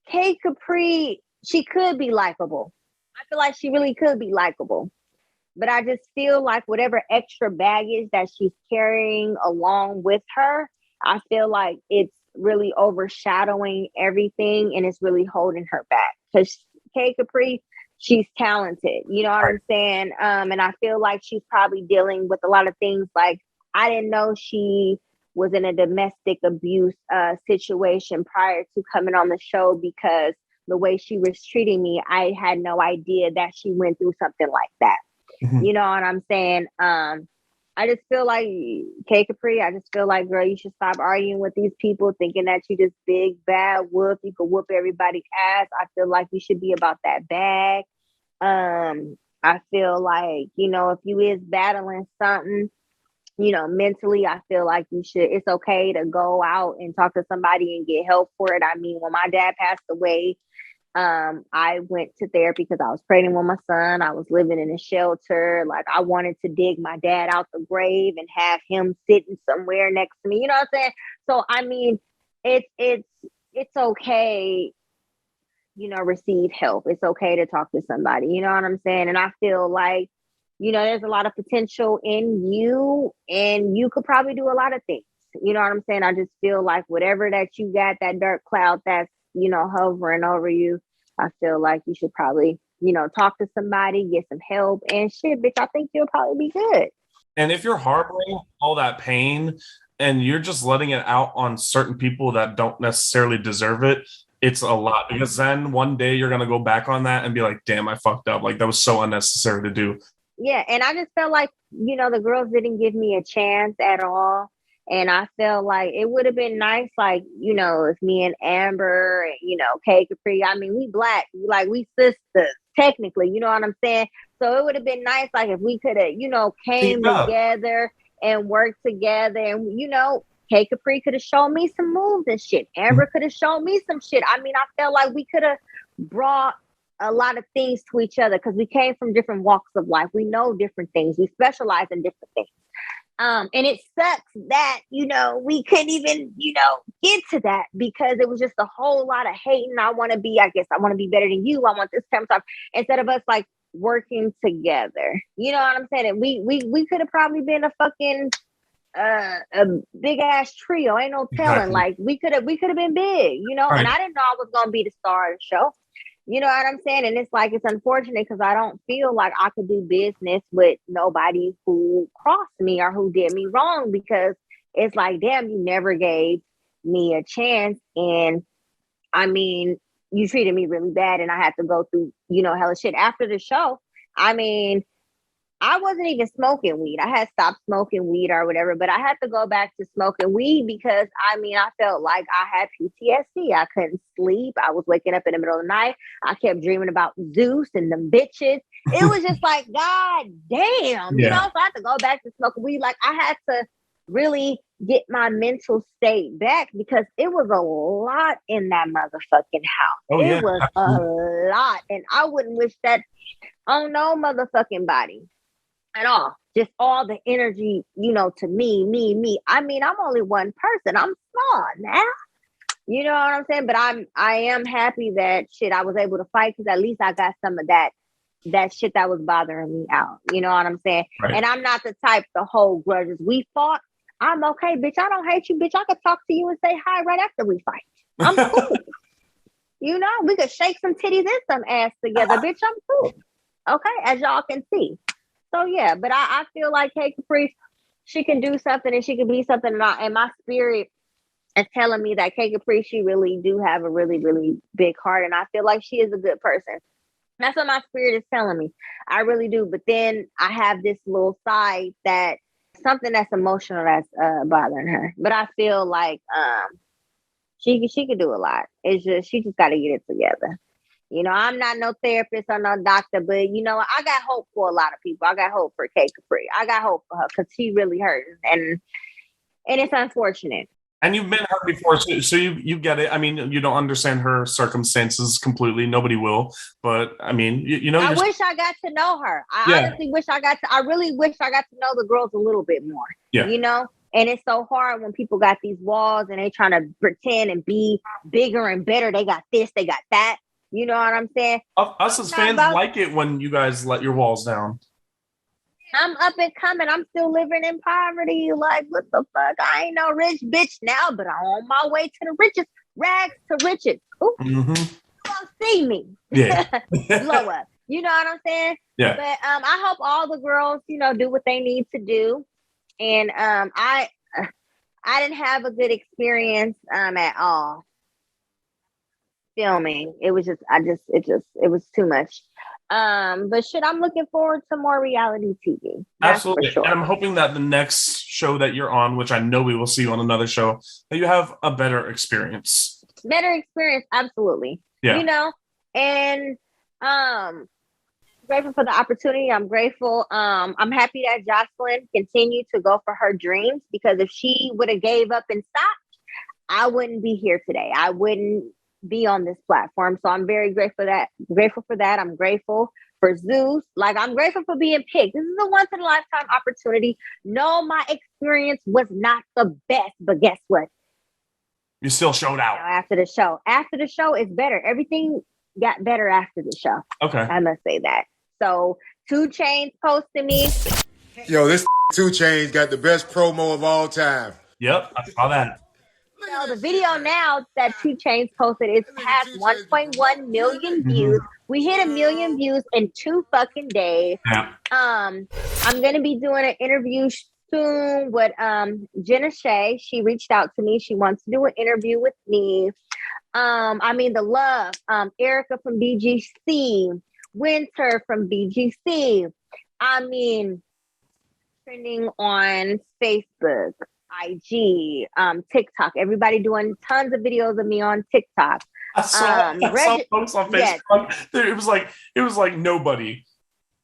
Kkapri, she could be likable. I feel like she really could be likable. But I just feel like whatever extra baggage that she's carrying along with her, I feel like it's really overshadowing everything and it's really holding her back. Because Kkapri, she's talented. You know what I'm saying? And I feel like she's probably dealing with a lot of things. Like, I didn't know she was in a domestic abuse situation prior to coming on the show because the way she was treating me, I had no idea that she went through something like that. Mm-hmm. You know what I'm saying? I just feel like Kkapri, I just feel like, girl, you should stop arguing with these people thinking that you just big, bad whoop. You could whoop everybody's ass. I feel like you should be about that bag. I feel like, you know, if you is battling something, you know, mentally, I feel like it's okay to go out and talk to somebody and get help for it. I mean, when my dad passed away, I went to therapy because I was pregnant with my son. I was living in a shelter. Like, I wanted to dig my dad out the grave and have him sitting somewhere next to me. You know what I'm saying? So, I mean, it's okay, you know, receive help. It's okay to talk to somebody. You know what I'm saying? And I feel like, you know, there's a lot of potential in you and you could probably do a lot of things. You know what I'm saying? I just feel like whatever that you got, that dark cloud that's, you know, hovering over you, I feel like you should probably, you know, talk to somebody, get some help and shit, bitch, I think you'll probably be good. And if you're harboring all that pain and you're just letting it out on certain people that don't necessarily deserve it, it's a lot, because then one day you're going to go back on that and be like, damn, I fucked up. Like, that was so unnecessary to do. Yeah. And I just felt like, you know, the girls didn't give me a chance at all. And I felt like it would have been nice, like, you know, if me and Amber, and, you know, Kkapri, I mean, we Black, like, we sisters, technically, you know what I'm saying? So it would have been nice, like, if we could have, you know, came together and worked together and, you know, Kkapri could have shown me some moves and shit. Amber could have shown me some shit. I mean, I felt like we could have brought a lot of things to each other because we came from different walks of life. We know different things. We specialize in different things. And it sucks that, we couldn't even, get to that because it was just a whole lot of hating. I want to be better than you. I want this kind of stuff instead of us like working together. You know what I'm saying? And we could have probably been a fucking a big ass trio. Ain't no telling. Exactly. Like we could have been big, Right. And I didn't know I was gonna be the star of the show. You know what I'm saying? And it's like, it's unfortunate because I don't feel like I could do business with nobody who crossed me or who did me wrong, because it's like, damn, you never gave me a chance. And I mean, you treated me really bad and I had to go through, hella shit after the show. I mean, I wasn't even smoking weed. I had stopped smoking weed or whatever, but I had to go back to smoking weed because I felt like I had PTSD. I couldn't sleep. I was waking up in the middle of the night. I kept dreaming about Zeus and them bitches. It was just like, God damn, so I had to go back to smoking weed. Like I had to really get my mental state back because it was a lot in that motherfucking house. It was a lot. And I wouldn't wish that on no motherfucking body at all. Just all the energy, to me. I mean, I'm only one person. I'm small now. You know what I'm saying? But I am happy that I was able to fight because at least I got some of that shit that was bothering me out. You know what I'm saying? Right. And I'm not the type to hold grudges. We fought. I'm okay, bitch. I don't hate you, bitch. I could talk to you and say hi right after we fight. I'm cool. We could shake some titties and some ass together, bitch. I'm cool. Okay, as y'all can see. So yeah, but I feel like Kkapri, she can do something and she can be something, and my spirit is telling me that Kkapri, she really do have a really, really big heart, and I feel like she is a good person. That's what my spirit is telling me. I really do. But then I have this little side that something that's emotional that's bothering her. But I feel like she could do a lot. It's just she just got to get it together. I'm not no therapist or no doctor, but I got hope for a lot of people. I got hope for Kkapri. I got hope for her because she really hurts, and it's unfortunate. And you've met her before, so you get it. I mean, you don't understand her circumstances completely. Nobody will, but I mean, I wish I got to know her. I honestly wish I really wish I got to know the girls a little bit more. Yeah. And it's so hard when people got these walls and they trying to pretend and be bigger and better. They got this, they got that. You know what I'm saying? Us as fans like it when you guys let your walls down. I'm up and coming. I'm still living in poverty. Like, what the fuck? I ain't no rich bitch now, but I'm on my way to the riches. Rags to riches. Ooh, You won't see me. Yeah. Blow up. You know what I'm saying? Yeah. But I hope all the girls, do what they need to do. And I didn't have a good experience at all. Filming. It was just it was too much. But shit, I'm looking forward to more reality TV. Absolutely. Sure. And I'm hoping that the next show that you're on, which I know we will see you on another show, that you have a better experience. Better experience, absolutely. Yeah. And grateful for the opportunity. I'm grateful. I'm happy that Jocelyn continued to go for her dreams, because if she would have gave up and stopped, I wouldn't be here today. I wouldn't be on this platform. So I'm very grateful for that. I'm grateful for Zeus. Like, I'm grateful for being picked. This is a once in a lifetime opportunity. No, my experience was not the best, but guess what? You still showed out. After the show, it's better. Everything got better after the show. Okay. I must say that. So 2 Chainz posted me. Yo, this 2 Chainz got the best promo of all time. Yep, I saw that. So the video now that 2 Chainz posted is past 1.1 million views. We hit 1 million views in 2 fucking days. Yeah. I'm gonna be doing an interview soon with Jenna Shea. She reached out to me. She wants to do an interview with me. The love. Erica from BGC, Winter from BGC. Trending on Facebook, IG, TikTok. Everybody doing tons of videos of me on TikTok. I saw folks on Facebook. Yeah. It was like nobody.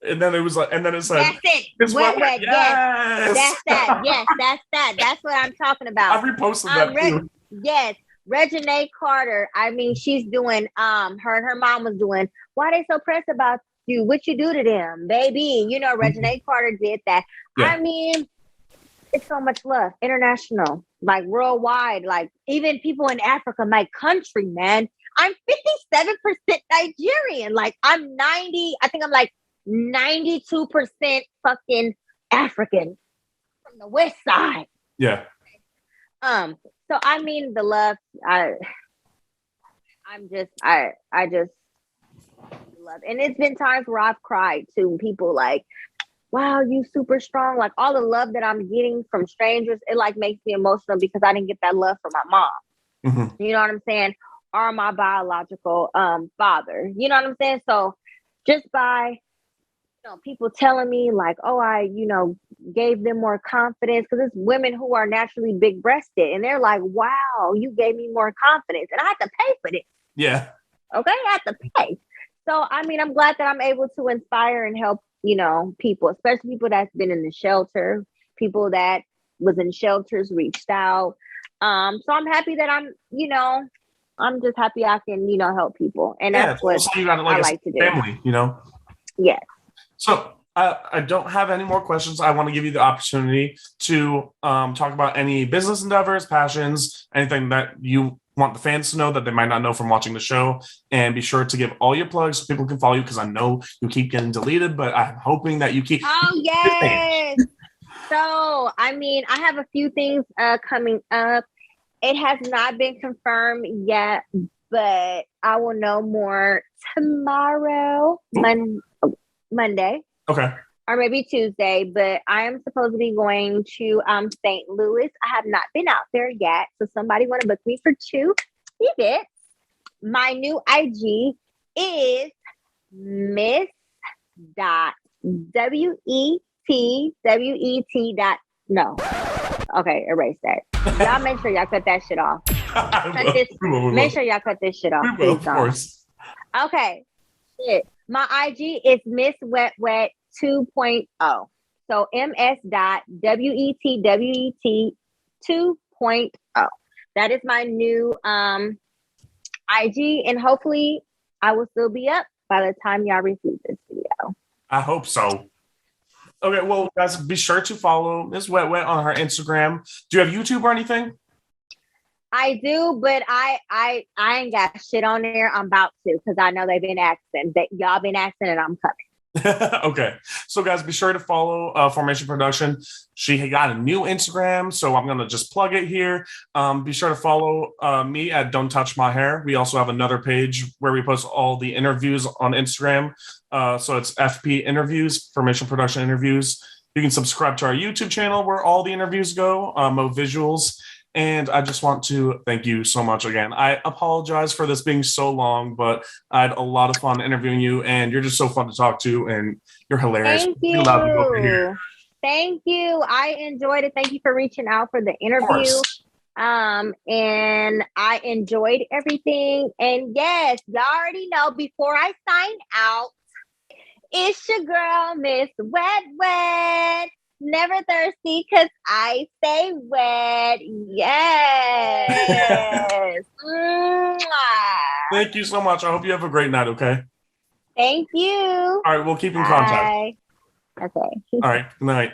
And then it was like, and then it said, That's it. it's Wet, wet. yes. Yes. That's that. Yes, that's that. That's what I'm talking I about. reposted that too. Yes. Reginae Carter. I mean, she's doing, her and her mom was doing, why they so pressed about you? What you do to them, baby? You know, Reginae Carter did that. Yeah. I mean, it's so much love. International, like worldwide, like even people in Africa, my country, man. I'm 57% Nigerian. Like I'm 90, I think I'm like 92% fucking African from the West Side. Yeah. So I mean the love, I just love, and it's been times where I've cried too. People like, wow, you super strong. Like all the love that I'm getting from strangers, it like makes me emotional because I didn't get that love from my mom. Mm-hmm. You know what I'm saying? Or my biological father. You know what I'm saying? So just by people telling me like, oh, I, gave them more confidence, because it's women who are naturally big breasted and they're like, wow, you gave me more confidence and I had to pay for this. Yeah. Okay, I had to pay. So, I mean, I'm glad that I'm able to inspire and help, people, especially people that's been in the shelter, people that was in shelters, reached out. So I'm happy that I'm just happy I can, help people. And that's what you got like I like to do. Family, Yes. So I don't have any more questions. I want to give you the opportunity to talk about any business endeavors, passions, anything that you want the fans to know that they might not know from watching the show. And be sure to give all your plugs so people can follow you, because I know you keep getting deleted, but I'm hoping that you keep. Oh, yes. So, I mean, I have a few things coming up. It has not been confirmed yet, but I will know more tomorrow, Monday. Okay. Or maybe Tuesday, but I am supposed to be going to St. Louis. I have not been out there yet, so somebody want to book me for 2 events. My new IG is Miss No. Okay, erase that. Y'all make sure y'all cut that shit off. Make sure y'all cut this shit off. We will, of course. Okay. Shit. My IG is Miss Wet 2.0. So MS.WETWET 2.0. That is my new IG, and hopefully I will still be up by the time y'all receive this video. I hope so. Okay, well, guys, be sure to follow Miss Wet on her Instagram. Do you have YouTube or anything? I do, but I ain't got shit on there. I'm about to, because I know they've been asking. Y'all been asking, and I'm coming. Okay, so guys, be sure to follow Formation Production. She got a new Instagram, so I'm gonna just plug it here. Be sure to follow me at Don't Touch My Hair. We also have another page where we post all the interviews on Instagram. So it's FP Interviews, Formation Production Interviews. You can subscribe to our YouTube channel where all the interviews go, Mo Visuals. And I just want to thank you so much again. I apologize for this being so long, but I had a lot of fun interviewing you, and you're just so fun to talk to, and you're hilarious. Thank you. Thank you. I enjoyed it. Thank you for reaching out for the interview. And I enjoyed everything. And yes, y'all already know, before I sign out, it's your girl, Miss Wet. Never thirsty, because I stay wet. Yes. Thank you so much. I hope you have a great night, okay? Thank you. All right, we'll keep in contact. Okay. All right, good night.